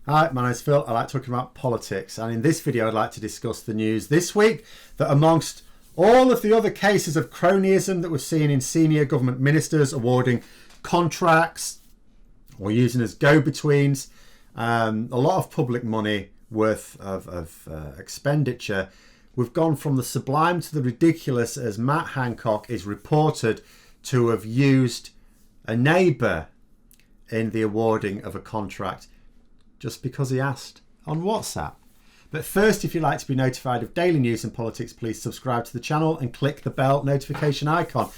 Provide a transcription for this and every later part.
Hi, my name's Phil. I like talking about politics, and in this video I'd like to discuss the news this week that amongst all of the other cases of cronyism that we've seen in senior government ministers awarding contracts or using as go-betweens, a lot of public money worth of expenditure, we've gone from the sublime to the ridiculous as Matt Hanock is reported to have used a neighbour in the awarding of a contract just because he asked on WhatsApp. But first, if you'd like to be notified of daily news and politics, please subscribe to the channel and click the bell notification icon.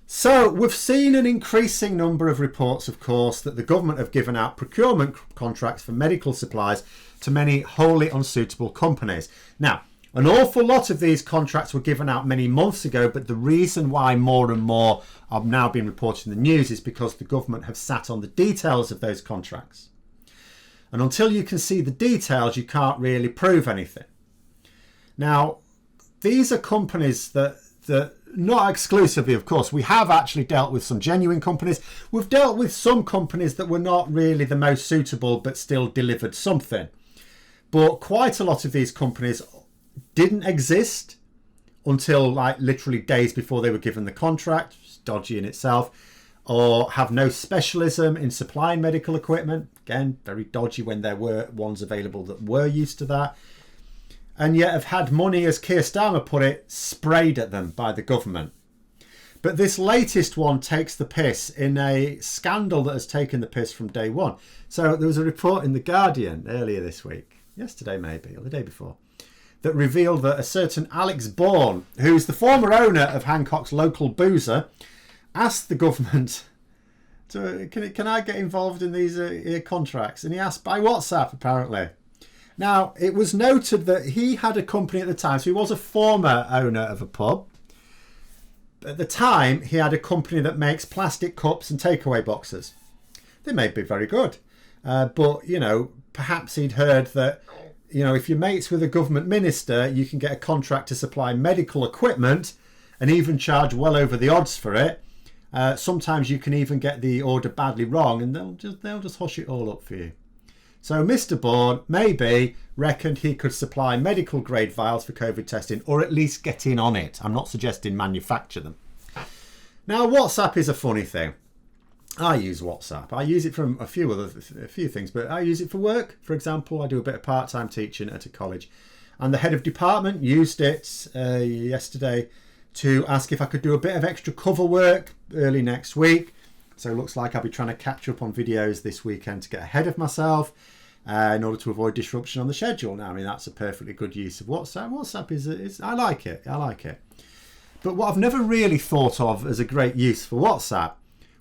So we've seen an increasing number of reports, of course, that the government have given out procurement contracts for medical supplies to many wholly unsuitable companies. Now, an awful lot of these contracts were given out many months ago, but the reason why more and more are now being reported in the news is because the government have sat on the details of those contracts. And until you can see the details, you can't really prove anything. Now, these are companies that not exclusively, of course, we have actually dealt with some genuine companies. We've dealt with some companies that were not really the most suitable, but still delivered something. But quite a lot of these companies didn't exist until like literally days before they were given the contract. It's dodgy in itself. Or have no specialism in supplying medical equipment. Again, very dodgy when there were ones available that were used to that. And yet have had money, as Keir Starmer put it, sprayed at them by the government. But this latest one takes the piss in a scandal that has taken the piss from day one. So there was a report in The Guardian earlier this week, yesterday maybe, or the day before, that revealed that a certain Alex Bourne, who's the former owner of Hancock's local boozer, asked the government, can I get involved in these contracts? And he asked by WhatsApp, apparently. Now, it was noted that he had a company at the time, so he was a former owner of a pub. At the time, he had a company that makes plastic cups and takeaway boxes. They may be very good. But, you know, perhaps he'd heard that, you know, if you're mates with a government minister, you can get a contract to supply medical equipment and even charge well over the odds for it. Sometimes you can even get the order badly wrong and they'll just hush it all up for you. So Mr. Bourne maybe reckoned he could supply medical grade vials for COVID testing, or at least get in on it. I'm not suggesting manufacture them. Now, WhatsApp is a funny thing. I use WhatsApp. I use it from a few things, but I use it for work. For example, I do a bit of part-time teaching at a college, and the head of department used it yesterday to ask if I could do a bit of extra cover work early next week. So it looks like I'll be trying to catch up on videos this weekend to get ahead of myself in order to avoid disruption on the schedule. Now, I mean, that's a perfectly good use of WhatsApp. WhatsApp is I like it. I like it. But what I've never really thought of as a great use for WhatsApp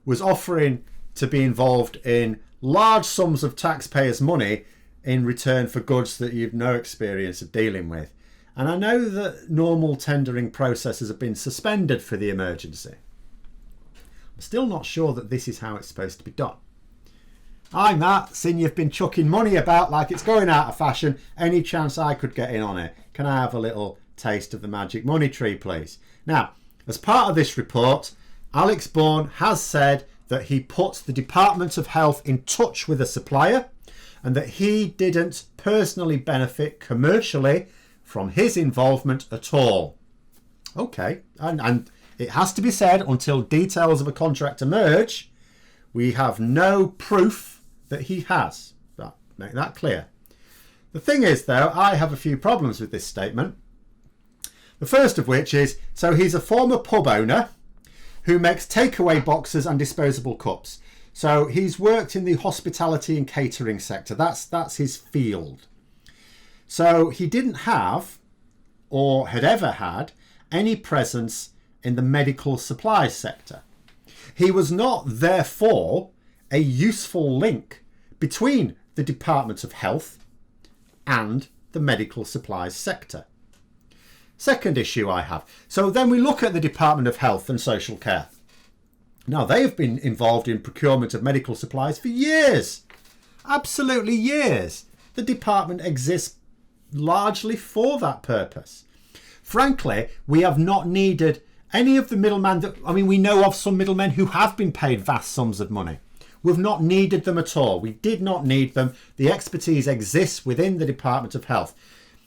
was offering to be involved in large sums of taxpayers' money in return for goods that you've no experience of dealing with. And I know that normal tendering processes have been suspended for the emergency. I'm still not sure that this is how it's supposed to be done. Hi Matt, seen you've been chucking money about like it's going out of fashion. Any chance I could get in on it? Can I have a little taste of the magic money tree, please? Now, as part of this report, Alex Bourne has said that he put the Department of Health in touch with a supplier and that he didn't personally benefit commercially from his involvement at all. Okay, and it has to be said, until details of a contract emerge, we have no proof that he has. Make that clear. The thing is, though, I have a few problems with this statement. The first of which is, so he's a former pub owner who makes takeaway boxes and disposable cups. So he's worked in the hospitality and catering sector. That's his field. So he didn't have, or had ever had, any presence in the medical supplies sector. He was not, therefore, a useful link between the Department of Health and the medical supplies sector. Second issue I have. So then we look at the Department of Health and Social Care. Now, they have been involved in procurement of medical supplies for years. Absolutely years. The department exists largely for that purpose. Frankly, we have not needed any of the middlemen we know of some middlemen who have been paid vast sums of money. We've not needed them at all. We did not need them. The expertise exists within the Department of Health.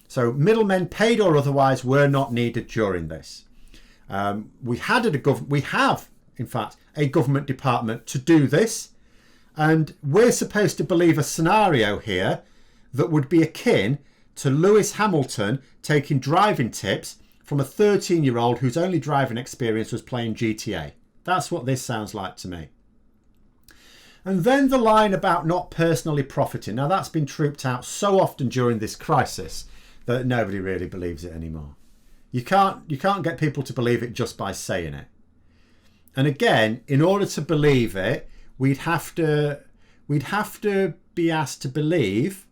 So middlemen, paid or otherwise, were not needed during this. We have, in fact, a government department to do this. And we're supposed to believe a scenario here that would be akin to Lewis Hamilton taking driving tips from a 13-year-old whose only driving experience was playing GTA. That's what this sounds like to me. And then the line about not personally profiting. Now, that's been trooped out so often during this crisis that nobody really believes it anymore. You can't get people to believe it just by saying it. And again, in order to believe it, we'd have to be asked to believe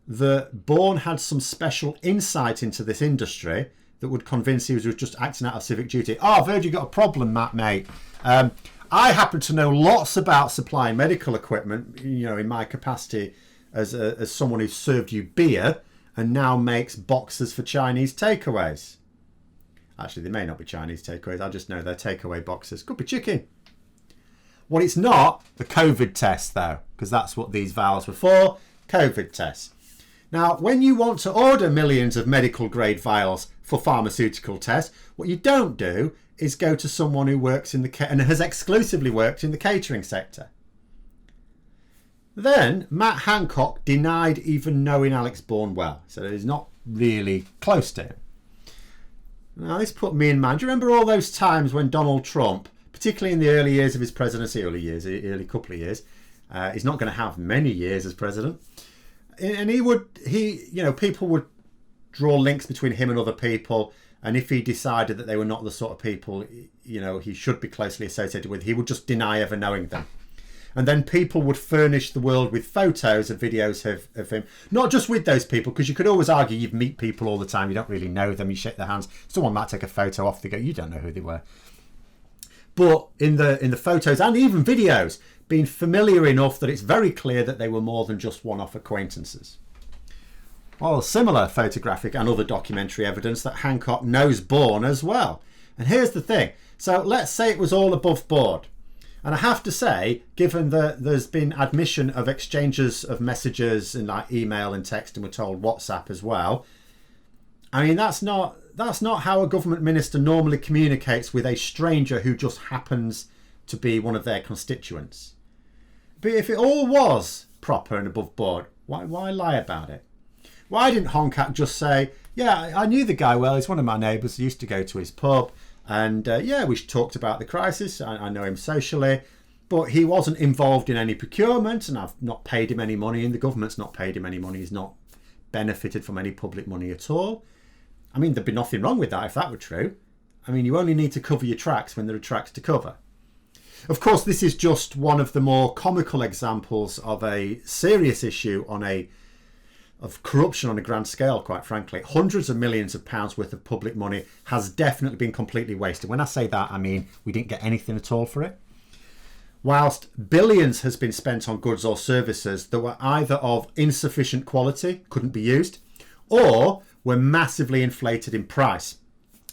that Bourne had some special insight into this industry that would convince he was just acting out of civic duty. Oh, I've heard you got a problem, Matt, mate. I happen to know lots about supplying medical equipment, in my capacity as someone who served you beer and now makes boxes for Chinese takeaways. Actually, they may not be Chinese takeaways. I just know they're takeaway boxes. Could be chicken. Well, it's not the COVID test, though, because that's what these vials were for, COVID tests. Now, when you want to order millions of medical grade vials for pharmaceutical tests, what you don't do is go to someone who works in and has exclusively worked in the catering sector. Then Matt Hancock denied even knowing Alex Bourne well, so he's not really close to him. Now, this put me in mind. Do you remember all those times when Donald Trump, particularly in the early years of his presidency, early couple of years, he's not going to have many years as president, and people would draw links between him and other people, and if he decided that they were not the sort of people, he should be closely associated with, he would just deny ever knowing them. And then people would furnish the world with photos and videos of him. Not just with those people, because you could always argue you meet people all the time. You don't really know them. You shake their hands. Someone might take a photo off. They go, you don't know who they were. But in the photos and even videos, being familiar enough that it's very clear that they were more than just one-off acquaintances. Well, similar photographic and other documentary evidence that Hancock knows Bourne as well. And here's the thing. So let's say it was all above board. And I have to say, given that there's been admission of exchanges of messages in like email and text, and we're told WhatsApp as well. I mean, that's not how a government minister normally communicates with a stranger who just happens to be one of their constituents. But if it all was proper and above board, why lie about it? Why didn't Hancock just say, yeah, I knew the guy well, he's one of my neighbours, I used to go to his pub. And we talked about the crisis. I know him socially, but he wasn't involved in any procurement, and I've not paid him any money, and the government's not paid him any money. He's not benefited from any public money at all. I mean, there'd be nothing wrong with that if that were true. I mean, you only need to cover your tracks when there are tracks to cover. Of course, this is just one of the more comical examples of a serious issue of corruption on a grand scale, quite frankly. Hundreds of millions of pounds worth of public money has definitely been completely wasted. When I say that, I mean we didn't get anything at all for it. Whilst billions has been spent on goods or services that were either of insufficient quality, couldn't be used, or were massively inflated in price,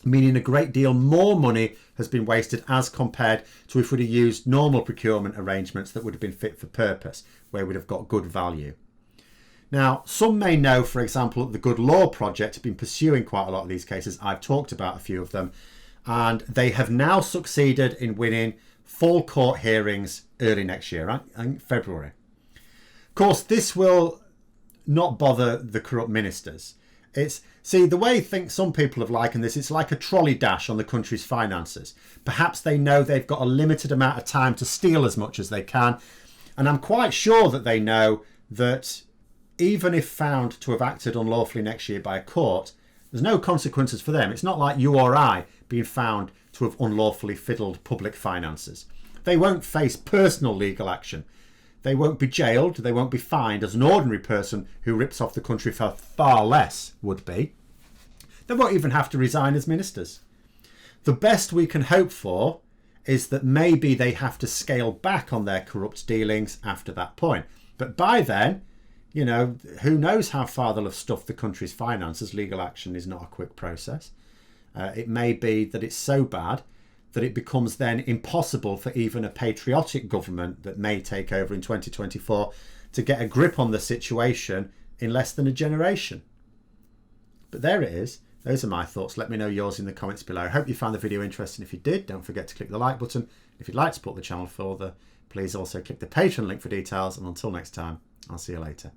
meaning a great deal more money has been wasted as compared to if we'd have used normal procurement arrangements that would have been fit for purpose, where we'd have got good value. Now, some may know, for example, that the Good Law Project have been pursuing quite a lot of these cases. I've talked about a few of them, and they have now succeeded in winning full court hearings early next year, I think February. Of course, this will not bother the corrupt ministers. The way some people have likened this, it's like a trolley dash on the country's finances. Perhaps they know they've got a limited amount of time to steal as much as they can, and I'm quite sure that they know that even if found to have acted unlawfully next year by a court, there's no consequences for them. It's not like you or I being found to have unlawfully fiddled public finances. They won't face personal legal action. They won't be jailed. They won't be fined as an ordinary person who rips off the country for far less would be. They won't even have to resign as ministers. The best we can hope for is that maybe they have to scale back on their corrupt dealings after that point. But by then, who knows how far they'll have stuffed the country's finances. Legal action is not a quick process. It may be that it's so bad that it becomes then impossible for even a patriotic government that may take over in 2024 to get a grip on the situation in less than a generation. But there it is. Those are my thoughts. Let me know yours in the comments below. I hope you found the video interesting. If you did, don't forget to click the like button. If you'd like to support the channel further, please also click the Patreon link for details. And until next time, I'll see you later.